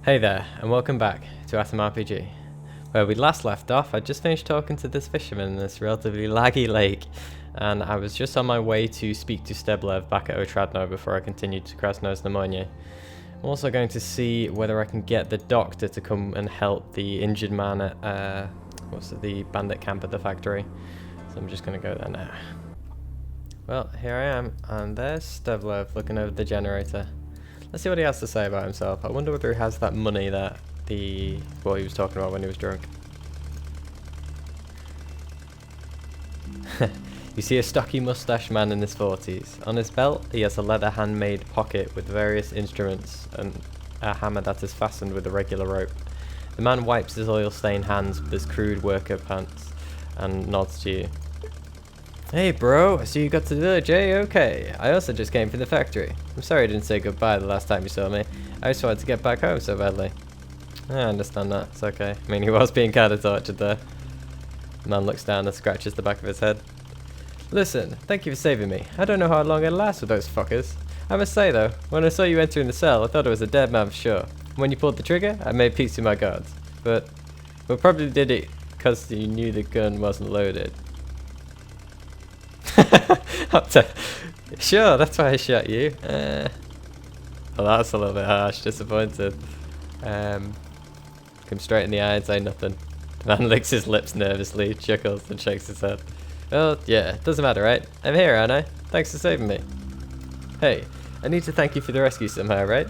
Hey there, and welcome back to Atom RPG. Where we last left off, I just finished talking to this fisherman in this relatively laggy lake, and I was just on my way to speak to Steblev back at Otradno before I continued to Krasnoznamonye. I'm also going to see whether I can get the doctor to come and help the injured man at the bandit camp at the factory. So I'm just going to go there now. Well, here I am, and there's Steblev looking over the generator. Let's see what he has to say about himself. I wonder whether he has that money that he was talking about when he was drunk. You see a stocky moustache man in his 40s. On his belt, he has a leather handmade pocket with various instruments and a hammer that is fastened with a regular rope. The man wipes his oil-stained hands with his crude worker pants and nods to you. Hey bro, I see you got to the village, eh? Okay. I also just came from the factory. I'm sorry I didn't say goodbye the last time you saw me. I just wanted to get back home so badly. I understand that, it's okay. I mean, he was being kind of tortured there. The man looks down and scratches the back of his head. Listen, thank you for saving me. I don't know how long it'll last with those fuckers. I must say though, when I saw you entering the cell, I thought it was a dead man for sure. When you pulled the trigger, I made peace with my guards. But we probably did it because you knew the gun wasn't loaded. Sure, that's why I shot you. Well, that's a little bit harsh. Disappointed. Come straight in the eye and say nothing. The man licks his lips nervously, chuckles and shakes his head. Well, yeah, doesn't matter, right? I'm here, aren't I? Thanks for saving me. Hey, I need to thank you for the rescue somehow, right?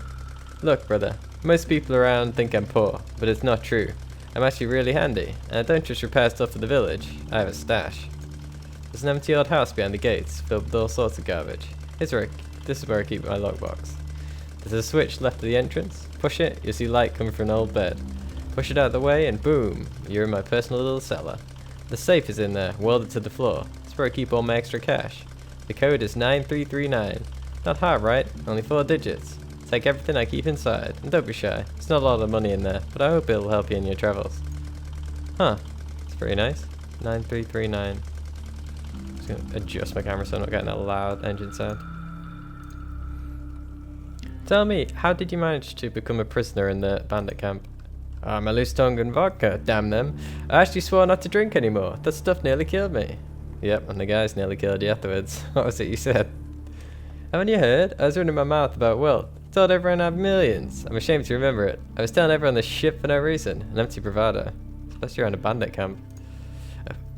Look, brother, most people around think I'm poor, but it's not true. I'm actually really handy, and I don't just repair stuff for the village. I have a stash. There's an empty old house behind the gates, filled with all sorts of garbage. This is where I keep my lockbox. There's a switch left at the entrance. Push it, you'll see light coming from an old bed. Push it out of the way and boom, you're in my personal little cellar. The safe is in there, welded to the floor. That's where I keep all my extra cash. The code is 9339. Not hard, right? Only 4 digits. Take everything I keep inside, and don't be shy. It's not a lot of money in there, but I hope it'll help you in your travels. Huh, it's pretty nice. 9339. Just gonna adjust my camera so I'm not getting a loud engine sound. Tell me, how did you manage to become a prisoner in the bandit camp? I'm a loose tongue and vodka, damn them. I actually swore not to drink anymore. That stuff nearly killed me. Yep, and the guys nearly killed you afterwards. What was it you said? Haven't you heard? I was running my mouth about wealth. Told everyone I have millions. I'm ashamed to remember it. I was telling everyone this shit for no reason. An empty bravado. Especially around a bandit camp.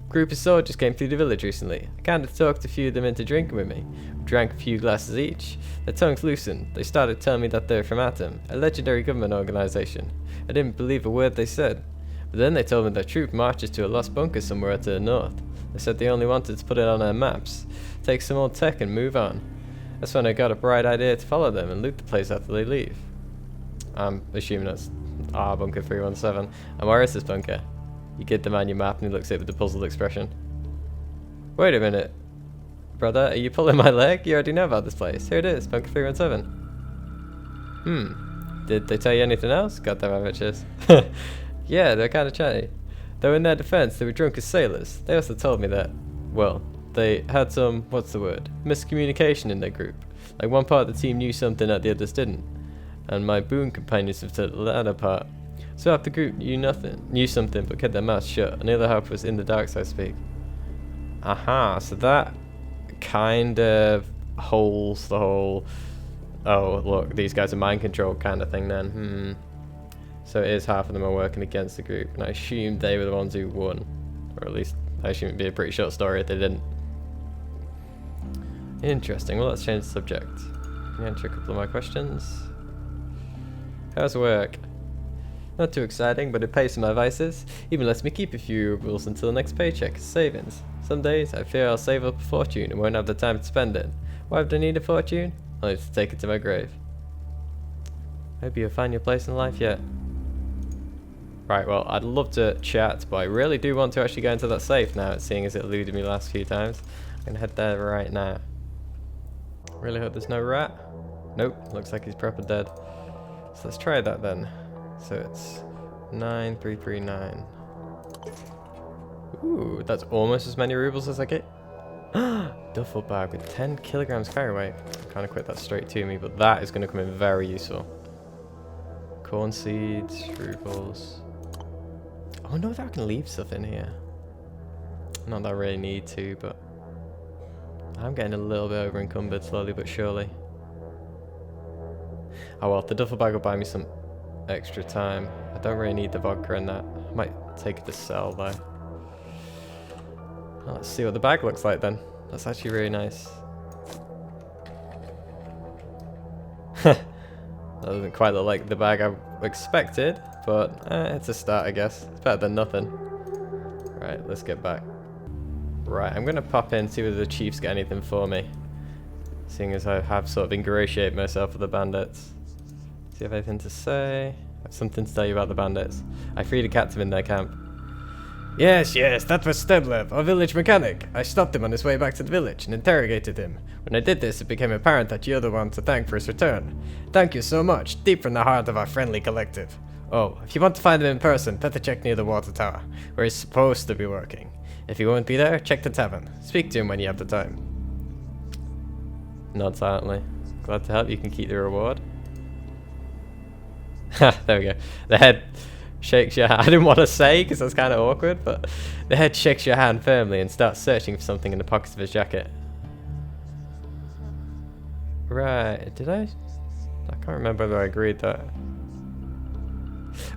Group of soldiers came through the village recently. I kind of talked a few of them into drinking with me. We drank a few glasses each. Their tongues loosened. They started telling me that they're from Atom, a legendary government organization. I didn't believe a word they said. But then they told me their troop marches to a lost bunker somewhere to the north. They said they only wanted to put it on their maps, take some old tech and move on. That's when I got a bright idea to follow them and loot the place after they leave. I'm assuming that's our bunker 317. And where is this bunker? You give the man your map and he looks at it with a puzzled expression. Wait a minute. Brother, are you pulling my leg? You already know about this place. Here it is, bunker 317. Did they tell you anything else? Goddamn amateurs. Yeah, they're kind of chatty. Though in their defense, they were drunk as sailors. They also told me that, well, they had some, miscommunication in their group. Like one part of the team knew something that the others didn't. And my boon companions of the latter part. So half the group knew something but kept their mouths shut, and the other half was in the dark, so to speak. Aha, so that kind of holds the whole, oh look, these guys are mind controlled kind of thing then. So it is half of them are working against the group, and I assume they were the ones who won. Or at least, I assume it'd be a pretty short story if they didn't. Interesting, well let's change the subject. Answer a couple of my questions. How's work? Not too exciting, but it pays for my vices. Even lets me keep a few rubles until the next paycheck as savings. Some days I fear I'll save up a fortune and won't have the time to spend it. Why would I need a fortune? Only to take it to my grave. Hope you'll find your place in life yet. Right, well, I'd love to chat, but I really do want to actually go into that safe now, seeing as it eluded me last few times. I'm gonna head there right now. Really hope there's no rat. Nope, looks like he's proper dead. So let's try that then. So it's 9339. Ooh, that's almost as many rubles as I get. Duffel bag with 10 kilograms carry weight. I can't equate that straight to me, but that is going to come in very useful. Corn seeds, rubles. I wonder if I can leave stuff in here. Not that I really need to, but I'm getting a little bit over encumbered slowly but surely. Oh well, the duffel bag will buy me some extra time. I don't really need the vodka in that. I might take it to sell though. Well, let's see what the bag looks like then. That's actually really nice. That doesn't quite look like the bag I expected, but it's a start I guess. It's better than nothing. Right, let's get back. Right, I'm going to pop in, see whether the chiefs get anything for me. Seeing as I have sort of ingratiated myself with the bandits. Do you have anything to say? I have something to tell you about the bandits. I freed a captive in their camp. Yes, that was Steblev, our village mechanic. I stopped him on his way back to the village and interrogated him. When I did this, it became apparent that you're the one to thank for his return. Thank you so much, deep from the heart of our friendly collective. Oh, if you want to find him in person, better check near the water tower, where he's supposed to be working. If he won't be there, check the tavern. Speak to him when you have the time. Nod silently. Glad to help. You can keep the reward. Ha, there we go. The head shakes your hand. I didn't want to say because that's kind of awkward, but the head shakes your hand firmly and starts searching for something in the pockets of his jacket. Right, did I? I can't remember whether I agreed that.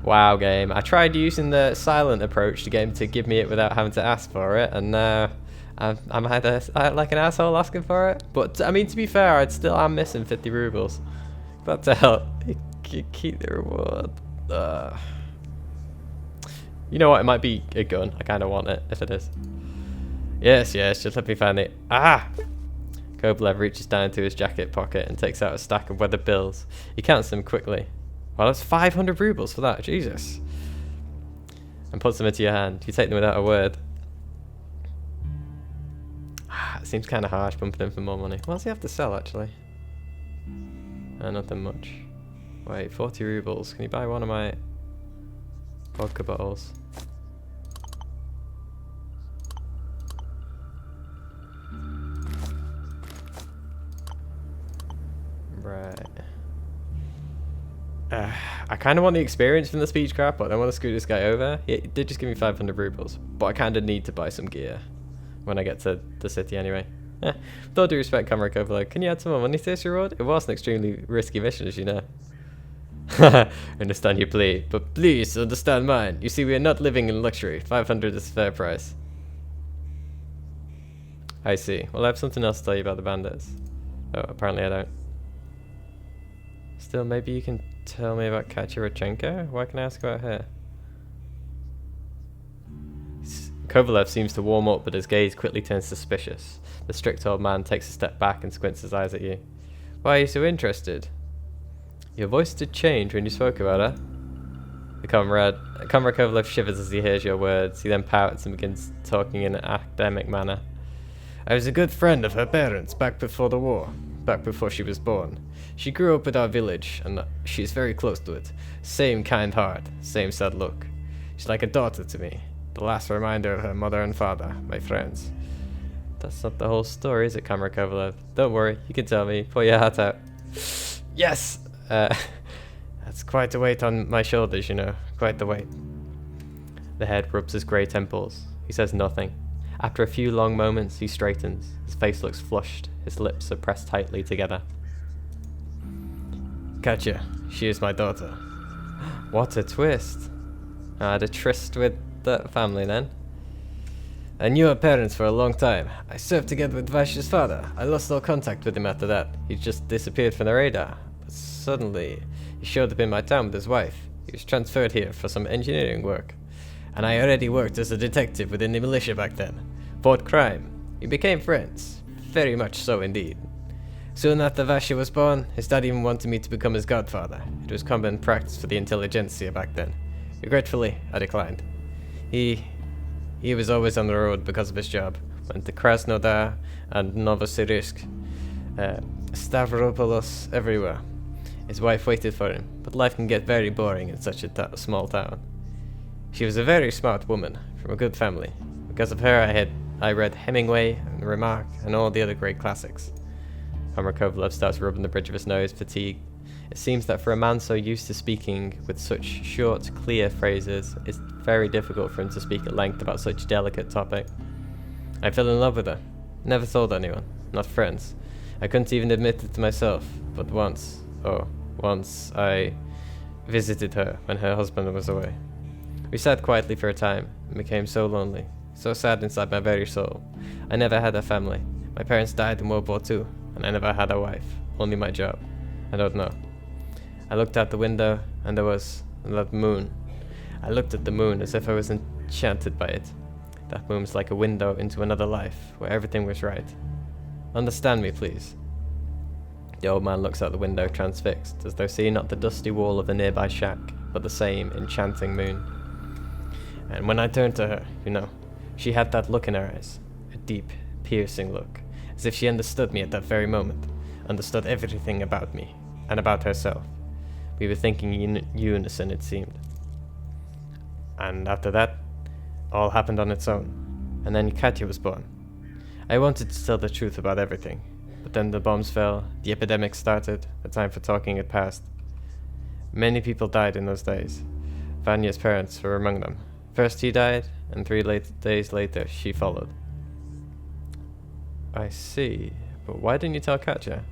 Wow, game. I tried using the silent approach to get him to give me it without having to ask for it, and now I'm either like an asshole asking for it. But I mean, to be fair, I'm missing 50 rubles. What the hell? Keep the reward. You know what? It might be a gun. I kind of want it if it is. Yes, just let me find it. Ah! Kovalev reaches down into his jacket pocket and takes out a stack of weathered bills. He counts them quickly. Well, that's 500 rubles for that. Jesus. And puts them into your hand. You take them without a word. It seems kind of harsh bumping in for more money. What does he have to sell, actually? Nothing much. Wait, 40 rubles. Can you buy one of my vodka bottles? Right. I kind of want the experience from the speech crap, but I want to screw this guy over. He did just give me 500 rubles, but I kind of need to buy some gear when I get to the city anyway. With all due respect, Comrade Kovalev, can you add some more money to this reward? It was an extremely risky mission, as you know. I understand your plea, but please understand mine. You see, we are not living in luxury. 500 is a fair price. I see. Well, I have something else to tell you about the bandits. Oh, apparently I don't. Still, maybe you can tell me about Kachirachenko? Why can I ask about her? Kovalev seems to warm up, but his gaze quickly turns suspicious. The strict old man takes a step back and squints his eyes at you. Why are you so interested? Your voice did change when you spoke about her. Comrade Kovalev shivers as he hears your words. He then pouts and begins talking in an academic manner. I was a good friend of her parents back before the war, back before she was born. She grew up at our village, and she's very close to it. Same kind heart, same sad look. She's like a daughter to me. The last reminder of her mother and father, my friends. That's not the whole story, is it, Comrade Kovalev? Don't worry, you can tell me. Pull your heart out. Yes! That's quite a weight on my shoulders, you know. Quite the weight. The head rubs his grey temples. He says nothing. After a few long moments, he straightens. His face looks flushed. His lips are pressed tightly together. Katya, she is my daughter. What a twist. I had a tryst with that family then. I knew her parents for a long time. I served together with Vaish's father. I lost all contact with him after that. He just disappeared from the radar. But suddenly, he showed up in my town with his wife. He was transferred here for some engineering work. And I already worked as a detective within the militia back then. Fought crime. We became friends. Very much so indeed. Soon after Vasha was born, his dad even wanted me to become his godfather. It was common practice for the intelligentsia back then. Regretfully, I declined. He was always on the road because of his job. Went to Krasnodar and Novosibirsk, Stavropoulos, everywhere. His wife waited for him, but life can get very boring in such a small town. She was a very smart woman, from a good family. Because of her, I read Hemingway and Remarque and all the other great classics. Comrade Kovalev starts rubbing the bridge of his nose, fatigue. It seems that for a man so used to speaking with such short, clear phrases, it's very difficult for him to speak at length about such a delicate topic. I fell in love with her. Never told anyone, not friends. I couldn't even admit it to myself, but once I visited her when her husband was away. We sat quietly for a time and became so lonely, so sad inside my very soul. I never had a family. My parents died in World War II, and I never had a wife, only my job. I don't know. I looked out the window, and there was that moon. I looked at the moon as if I was enchanted by it. That moon was like a window into another life, where everything was right. Understand me, please. The old man looks out the window transfixed, as though seeing not the dusty wall of a nearby shack, but the same enchanting moon. And when I turned to her, she had that look in her eyes, a deep, piercing look, as if she understood me at that very moment, understood everything about me, and about herself. We were thinking in unison, it seemed. And after that, all happened on its own, and then Katya was born. I wanted to tell the truth about everything, but then the bombs fell, the epidemic started, the time for talking had passed. Many people died in those days. Vanya's parents were among them. First he died, and 3 days later she followed. I see, but why didn't you tell Katya?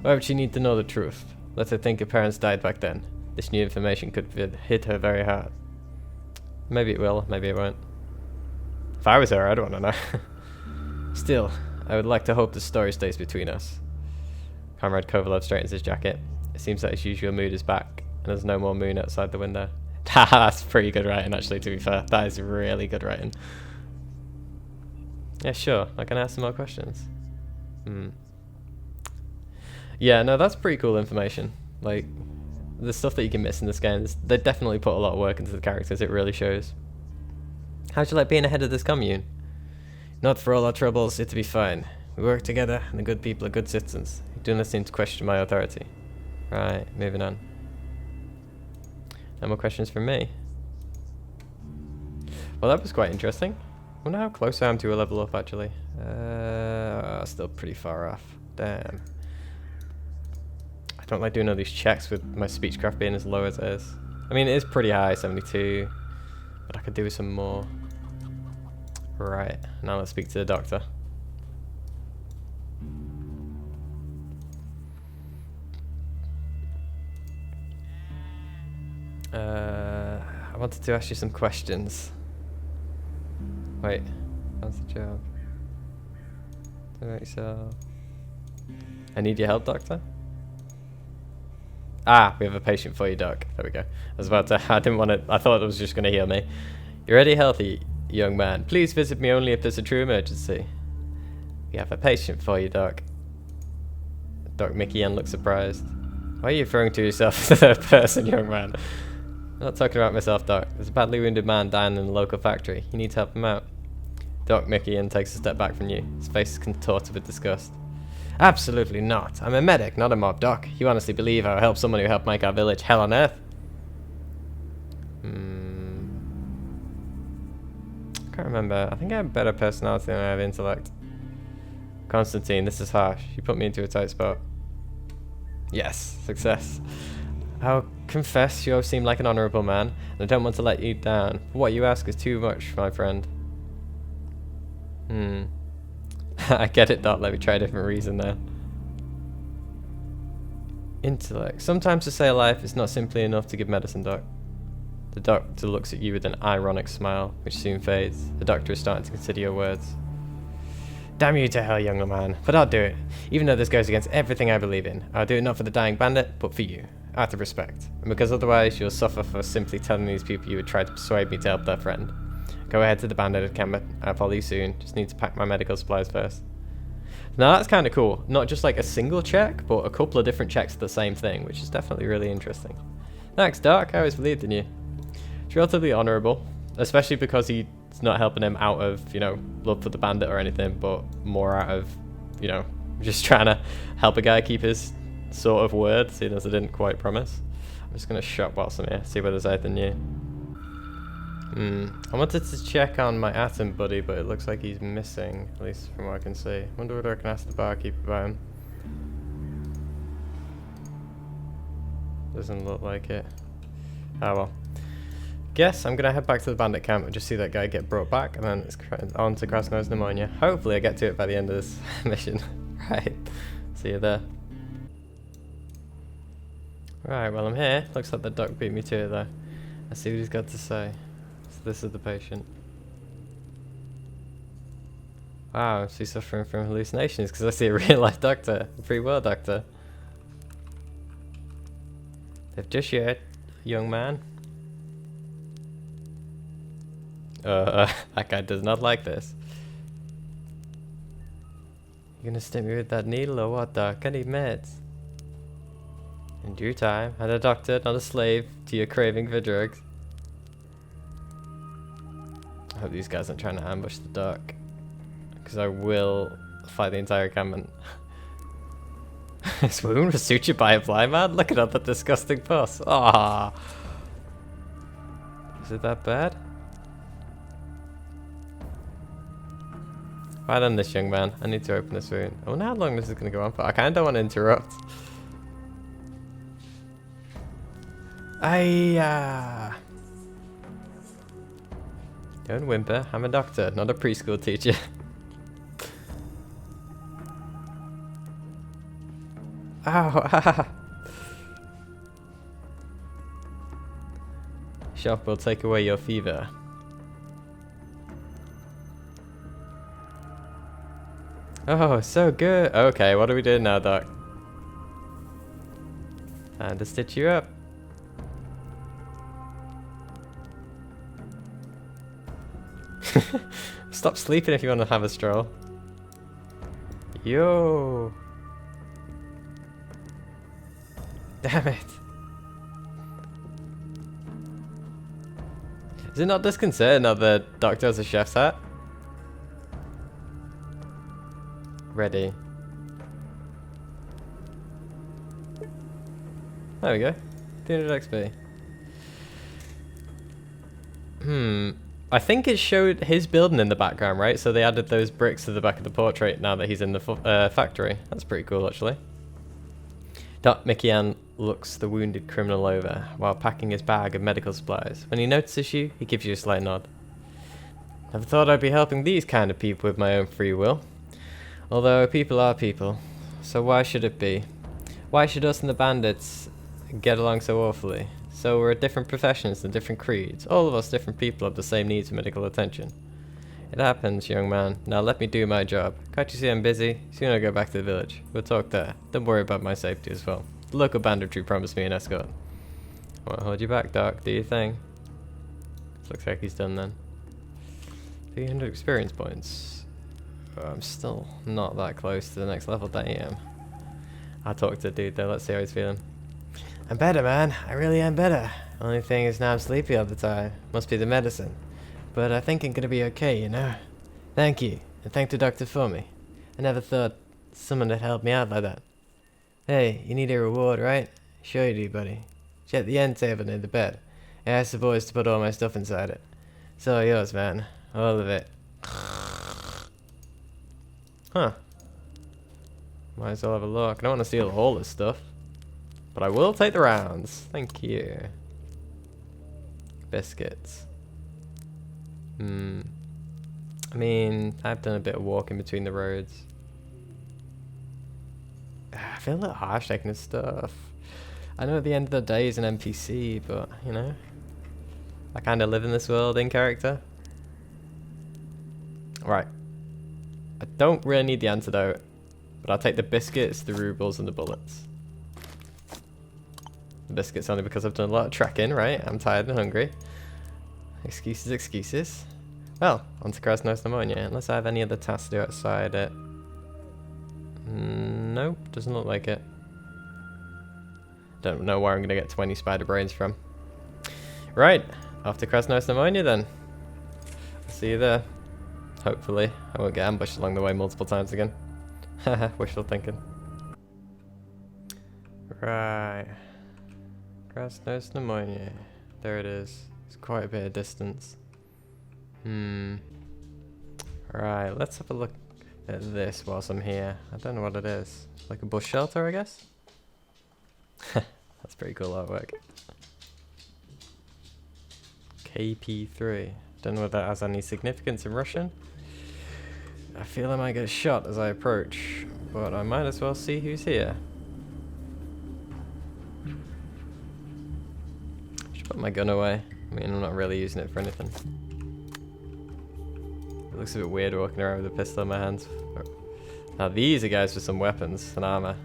Why would she need to know the truth? Let her think her parents died back then. This new information could hit her very hard. Maybe it will, maybe it won't. If I was her, I'd want to know. Still, I would like to hope the story stays between us. Comrade Kovalov straightens his jacket. It seems that his usual mood is back, and there's no more moon outside the window. That's pretty good writing, actually, to be fair. That is really good writing. Yeah, sure. I can ask some more questions. Yeah, no, that's pretty cool information. Like, the stuff that you can miss in this game, they definitely put a lot of work into the characters. It really shows. How'd you like being ahead of this commune? Not for all our troubles, it'd be fine. We work together, and the good people are good citizens. You do not seem to question my authority. Right, moving on. No more questions from me. Well, that was quite interesting. I wonder how close I am to a level up, actually. Still pretty far off. Damn. I don't like doing all these checks with my speechcraft being as low as it is. I mean, it is pretty high, 72. But I could do with some more. Right, now let's speak to the doctor. I wanted to ask you some questions. Wait, how's the job? Do it yourself. I need your help, doctor? Ah, we have a patient for you, doc. There we go. I was about to, I didn't want to, I thought it was just going to heal me. You're already healthy, young man. Please visit me only if there's a true emergency. We have a patient for you, doc. Doc Mickey N looks surprised. Why are you referring to yourself as the third person, young man? I'm not talking about myself, Doc. There's a badly wounded man dying in the local factory. You need to help him out. Doc Mickey N takes a step back from you. His face is contorted with disgust. Absolutely not. I'm a medic, not a mob, Doc. You honestly believe I'll help someone who helped make our village hell on earth? I can't remember. I think I have better personality than I have intellect. Constantine, this is harsh. You put me into a tight spot. Yes, success. I'll confess you seem like an honourable man, and I don't want to let you down. But what you ask is too much, my friend. I get it, Doc. Let me try a different reason there. Intellect. Sometimes to save life is not simply enough to give medicine, Doc. The doctor looks at you with an ironic smile, which soon fades. The doctor is starting to consider your words. Damn you to hell, young man, but I'll do it. Even though this goes against everything I believe in. I'll do it not for the dying bandit, but for you. Out of respect. And because otherwise you'll suffer for simply telling these people you would try to persuade me to help their friend. Go ahead to the bandit encampment. I'll follow you soon. Just need to pack my medical supplies first. Now that's kind of cool. Not just like a single check, but a couple of different checks for the same thing, which is definitely really interesting. Thanks, Doc. I always believed in you. It's relatively honourable, especially because he's not helping him out of, love for the bandit or anything, but more out of, just trying to help a guy keep his sort of word, seeing as I didn't quite promise. I'm just going to shop whilst I'm here, see whether there's anything new. I wanted to check on my atom buddy, but it looks like he's missing, at least from what I can see. Wonder whether I can ask the barkeep about him. Doesn't look like it. Oh well. Guess I'm gonna head back to the bandit camp and just see that guy get brought back, and then it's on to Krasno's pneumonia. Hopefully I get to it by the end of this mission. Right. See you there. Right, well I'm here. Looks like the doc beat me to it though. Let's see what he's got to say. So this is the patient. Wow, she's suffering from hallucinations because I see a real life doctor, a free world doctor. They've just shared, young man. That guy does not like this. You gonna stick me with that needle or what, doc? I need meds. In due time, and a doctor, not a slave to your craving for drugs. I hope these guys aren't trying to ambush the doc, because I will fight the entire encampment. His wound was sutured by a blind man? Look at all that disgusting pus. Ah, is it that bad? Right on this, young man. I need to open this wound. I wonder how long this is going to go on for. I kind of don't want to interrupt. Don't whimper. I'm a doctor, not a preschool teacher. Ow! Shock will take away your fever. Oh, so good. Okay, what are we doing now, doc? Time to stitch you up. Stop sleeping if you want to have a stroll. Yo. Damn it. Is it not disconcerting that the doctor has a chef's hat? Ready. There we go. 200 XP. I think it showed his building in the background, right? So they added those bricks to the back of the portrait now that he's in the factory. That's pretty cool, actually. Doc Mikian looks the wounded criminal over while packing his bag of medical supplies. When he notices you, he gives you a slight nod. Never thought I'd be helping these kind of people with my own free will. Although people are people, so why should it be? Why should us and the bandits get along so awfully? So we're different professions and different creeds. All of us different people have the same needs for medical attention. It happens, young man. Now let me do my job. Can't you see I'm busy? Soon I'll go back to the village. We'll talk there. Don't worry about my safety as well. The local banditry promised me an escort. I won't hold you back, Doc. Do your thing. Looks like he's done then. 300 experience points. Oh, I'm still not that close to the next level that I am. I'll talk to the dude though. Let's see how he's feeling. I'm better, man. I really am better. Only thing is now I'm sleepy all the time. Must be the medicine. But I think I'm gonna be okay, you know. Thank you, and thank the doctor for me. I never thought someone had helped me out like that. Hey, you need a reward, right? Sure you do, buddy. Check the end table near the bed. I asked the boys to put all my stuff inside it. It's all yours, man. All of it. Huh. Might as well have a look. I don't want to steal all this stuff. But I will take the rounds. Thank you. Biscuits. I mean, I've done a bit of walking between the roads. I feel a little harsh taking this stuff. I know at the end of the day he's an NPC, but, you know. I kind of live in this world in character. Right. I don't really need the antidote, but I'll take the biscuits, the rubles, and the bullets. The biscuits only because I've done a lot of trekking, right? I'm tired and hungry. Excuses, excuses. Well, on to Krasno's pneumonia, unless I have any other tasks to do outside it. Nope, doesn't look like it. Don't know where I'm going to get 20 spider brains from. Right, off to Krasno's pneumonia then. See you there. Hopefully, I won't get ambushed along the way multiple times again. Haha, wishful thinking. Right. Krasno's pneumonia. There it is. It's quite a bit of distance. Right, let's have a look at this whilst I'm here. I don't know what it is. Like a bush shelter, I guess? That's pretty cool artwork. KP3. Don't know whether that has any significance in Russian. I feel I might get shot as I approach, but I might as well see who's here. Should put my gun away. I mean, I'm not really using it for anything. It looks a bit weird walking around with a pistol in my hands. Now these are guys with some weapons and armor.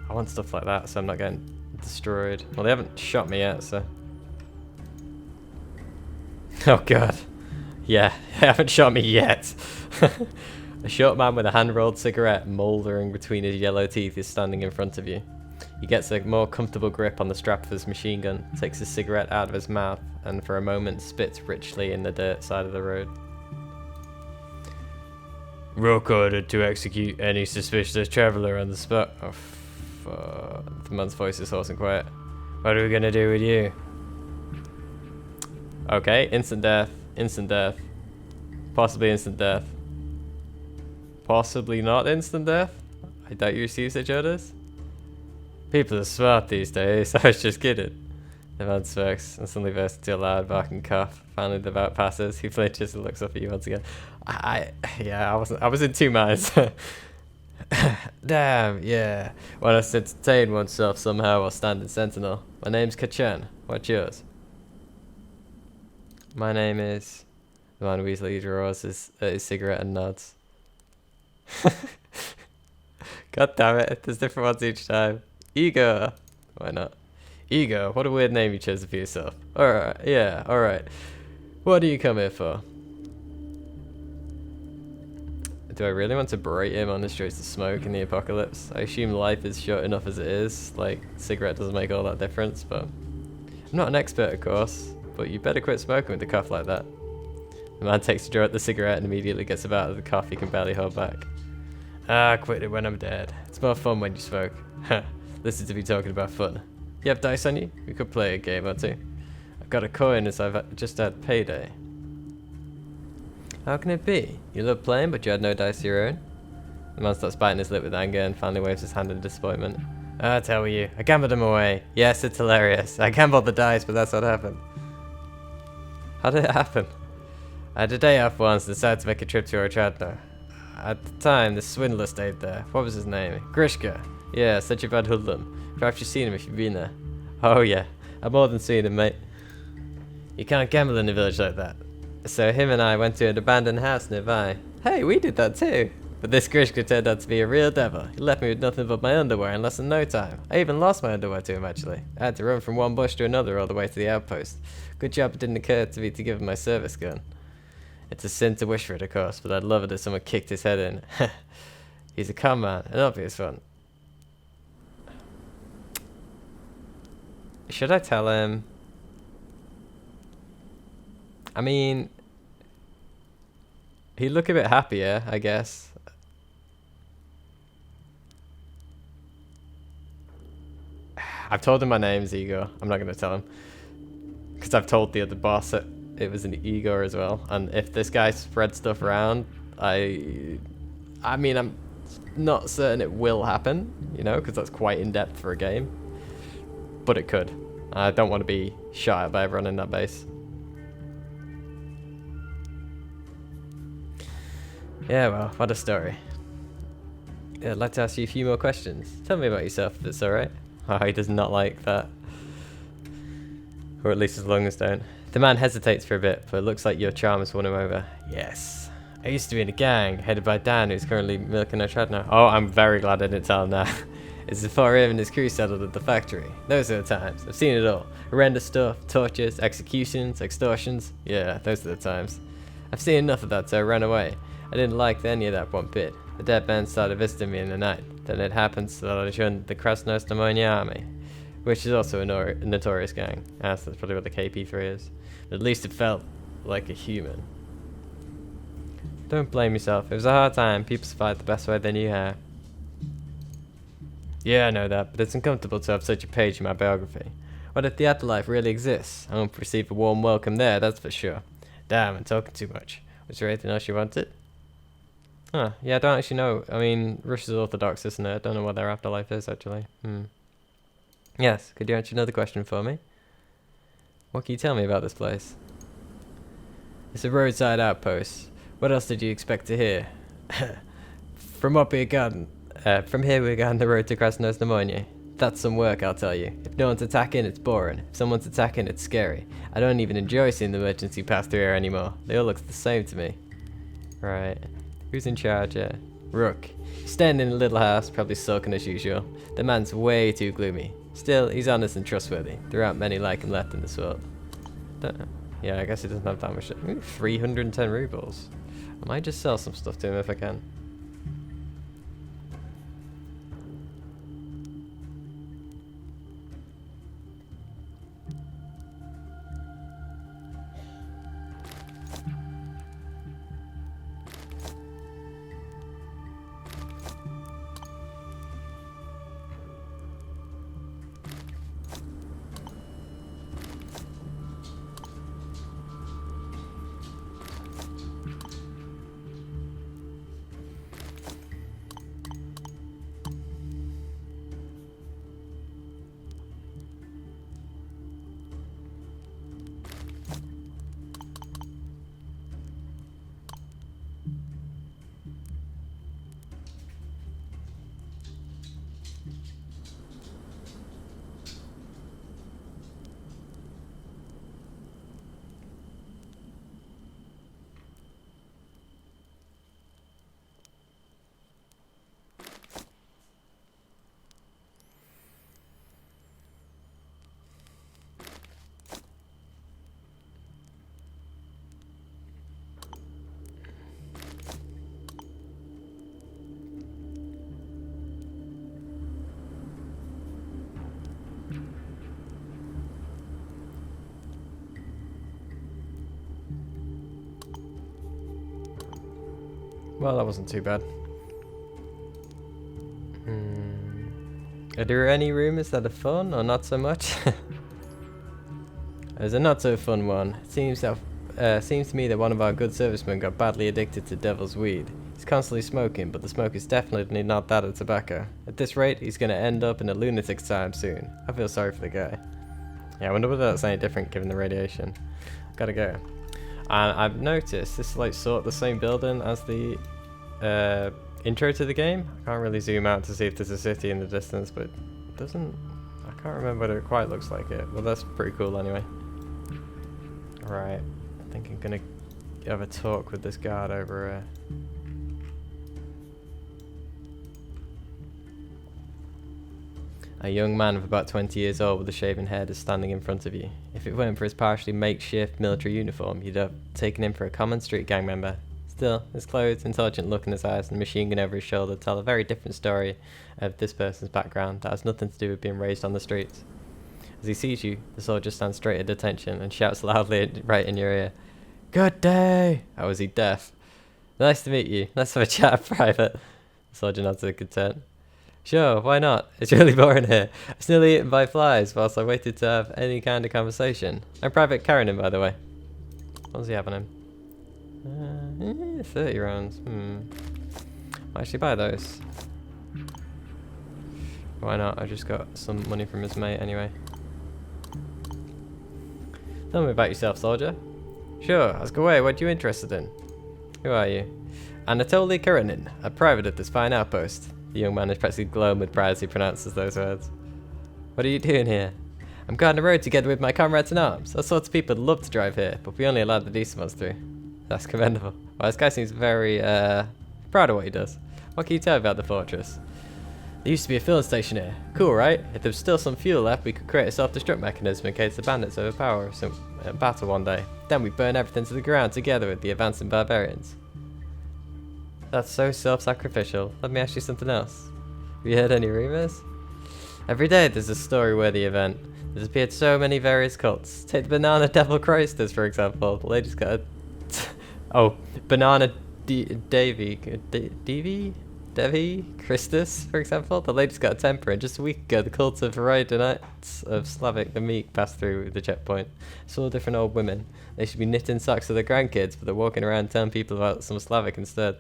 I want stuff like that so I'm not getting destroyed. Well, they haven't shot me yet, so... Oh god. Yeah, they haven't shot me yet. A short man with a hand-rolled cigarette mouldering between his yellow teeth is standing in front of you. He gets a more comfortable grip on the strap of his machine gun, takes his cigarette out of his mouth, and for a moment spits richly in the dirt side of the road. Rook ordered to execute any suspicious traveller on the spot. Oh, fuck. The man's voice is hoarse and quiet. What are we gonna do with you? Okay, instant death. Instant death. Possibly instant death. Possibly not instant death? I doubt you receive such orders. People are smart these days, I was just kidding. The man smirks and suddenly bursts into a loud barking cough. Finally the bout passes, he flinches and looks up at you once again. I was in two minds. Damn, yeah. One has to entertain oneself somehow while standing sentinel. My name's Kachan. What's yours? My name is... The man Weasley draws his cigarette and nods. God damn it, there's different ones each time. Igor. Why not? Igor, what a weird name you chose for yourself. Alright, yeah, alright. What do you come here for? Do I really want to berate him on the streets of smoke in the apocalypse? I assume life is short enough as it is. Like, cigarette doesn't make all that difference, but... I'm not an expert, of course, but you better quit smoking with the cough like that. The man takes a draw at the cigarette and immediately gets a bout of the cough he can barely hold back. Ah, quit it when I'm dead. It's more fun when you smoke. Listen to me talking about fun. You have dice on you? We could play a game or two. I've got a coin as I've just had payday. How can it be? You love playing, but you had no dice of your own? The man starts biting his lip with anger and finally waves his hand in disappointment. Ah, tell you, I gambled them away. Yes, it's hilarious. I gambled the dice, but that's what happened. How did it happen? I had a day off once and decided to make a trip to Orchadna. At the time, the swindler stayed there. What was his name? Grishka. Yeah, such a bad hoodlum. Perhaps you've seen him if you've been there. Oh yeah, I've more than seen him, mate. You can't gamble in a village like that. So him and I went to an abandoned house nearby. Hey, we did that too. But this Grishka turned out to be a real devil. He left me with nothing but my underwear in less than no time. I even lost my underwear to him, actually. I had to run from one bush to another all the way to the outpost. Good job it didn't occur to me to give him my service gun. It's a sin to wish for it, of course, but I'd love it if someone kicked his head in. He's a con man, an obvious one. Should I tell him? I mean, he'd look a bit happier, I guess. I've told him my name's Igor. I'm not going to tell him. Because I've told the other boss that it was an Igor as well. And if this guy spreads stuff around, I mean, I'm not certain it will happen, you know, because that's quite in-depth for a game. But it could. I don't want to be shot at by everyone in that base. Yeah, well, what a story. Yeah, I'd like to ask you a few more questions. Tell me about yourself, if it's alright. Oh, he does not like that. Or at least his lungs don't. The man hesitates for a bit, but it looks like your charm has won him over. Yes. I used to be in a gang, headed by Dan, who's currently milking a treadmill. Oh, I'm very glad I didn't tell him that. It's before him and his crew settled at the factory. Those are the times. I've seen it all. Horrendous stuff, tortures, executions, extortions. Yeah, those are the times. I've seen enough of that, so I ran away. I didn't like any of that one bit. The dead man started visiting me in the night. Then it happens that I joined the Krasnostamonia army, which is also a notorious gang. That's probably what the KP3 is. But at least it felt like a human. Don't blame yourself. It was a hard time. People survived the best way they knew how. Yeah, I know that, but it's uncomfortable to have such a page in my biography. What if the afterlife really exists? I won't receive a warm welcome there, that's for sure. Damn, I'm talking too much. Was there anything else you wanted? Huh, yeah, I don't actually know. I mean, Russia's Orthodox, isn't it? I don't know what their afterlife is, actually. Yes, could you answer another question for me? What can you tell me about this place? It's a roadside outpost. What else did you expect to hear? From here we're on the road to Krasnoye. That's some work, I'll tell you. If no one's attacking, it's boring. If someone's attacking, it's scary. I don't even enjoy seeing the emergency pass through here anymore. They all look the same to me. Right. Who's in charge here? Rook. He's standing in a little house, probably sulking as usual. The man's way too gloomy. Still, he's honest and trustworthy. There aren't many like him left in this world. Yeah, I guess he doesn't have that much. Ooh, 310 rubles. I might just sell some stuff to him if I can. Well, that wasn't too bad. Are there any rumours that are fun or not so much? There's a not so fun one. It seems to me that one of our good servicemen got badly addicted to devil's weed. He's constantly smoking, but the smoke is definitely not that of tobacco. At this rate, he's going to end up in a lunatic asylum soon. I feel sorry for the guy. Yeah, I wonder whether that's any different given the radiation. Gotta go. And I've noticed this is like sort of the same building as the intro to the game. I can't really zoom out to see if there's a city in the distance, but it doesn't. I can't remember whether it quite looks like it. Well, that's pretty cool anyway. Right, I think I'm gonna have a talk with this guard over here. A young man of about 20 years old with a shaven head is standing in front of you. If it weren't for his partially makeshift military uniform, you'd have taken him for a common street gang member. Still, his clothes, intelligent look in his eyes, and the machine gun over his shoulder tell a very different story of this person's background that has nothing to do with being raised on the streets. As he sees you, the soldier stands straight at attention and shouts loudly right in your ear, "Good day!" How is he deaf? "Nice to meet you. Let's have a chat in private." The soldier nods with content. "Sure, why not? It's really boring here. I was nearly eaten by flies whilst I waited to have any kind of conversation. I'm Private Karen, by the way." What was he having him? 30 rounds. I'll actually buy those. Why not? I just got some money from his mate anyway. Tell me about yourself, soldier. Sure, ask away. What are you interested in? Who are you? Anatoly Karenin, a private at this fine outpost. The young man is practically glowing with pride as he pronounces those words. What are you doing here? I'm guarding the road together with my comrades in arms. All sorts of people love to drive here, but we only allow the decent ones through. That's commendable. Well, this guy seems very proud of what he does. What can you tell me about the fortress? There used to be a filling station here. Cool, right? If there was still some fuel left, we could create a self-destruct mechanism in case the bandits overpower us in battle one day. Then we burn everything to the ground together with the advancing barbarians. That's so self-sacrificial. Let me ask you something else. Have you heard any rumors? Every day there's a story-worthy event. There's appeared so many various cults. Take the Banana Devil Christus, for example. The lady's got a... Banana Devi Christus, for example. The lady's got a temper, and just a week ago the cult of variety Knights of Slavic the Meek passed through the checkpoint. Saw different old women. They should be knitting socks for their grandkids, but they're walking around telling people about some Slavic instead.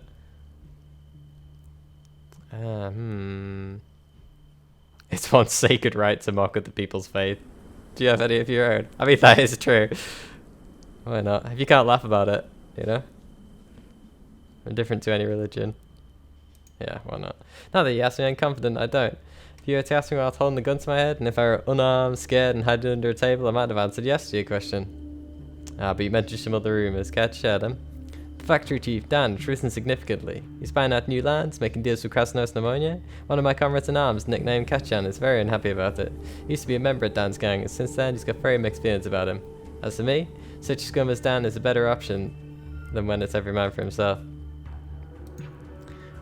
It's one's sacred right to mock at the people's faith. Do you have any of your own? I mean, that is true. Why not? If you can't laugh about it, you know? Indifferent to any religion. Yeah, why not? Now that you ask me, I'm confident I don't. If you were to ask me while I was holding the gun to my head, and if I were unarmed, scared, and hiding under a table, I might have answered yes to your question. But you mentioned some other rumours. Care to share them? The factory chief, Dan, has risen significantly. He's buying out new lands, making deals with Krasnos and Ammonia. One of my comrades in arms, nicknamed Kachan, is very unhappy about it. He used to be a member of Dan's gang, and since then he's got very mixed feelings about him. As for me, such a scum as Dan is a better option than when it's every man for himself.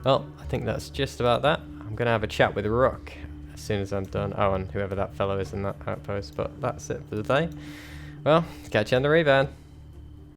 Well, I think that's just about that. I'm going to have a chat with Rook as soon as I'm done. Oh, and whoever that fellow is in that outpost. But that's it for the day. Well, catch you on the rebound.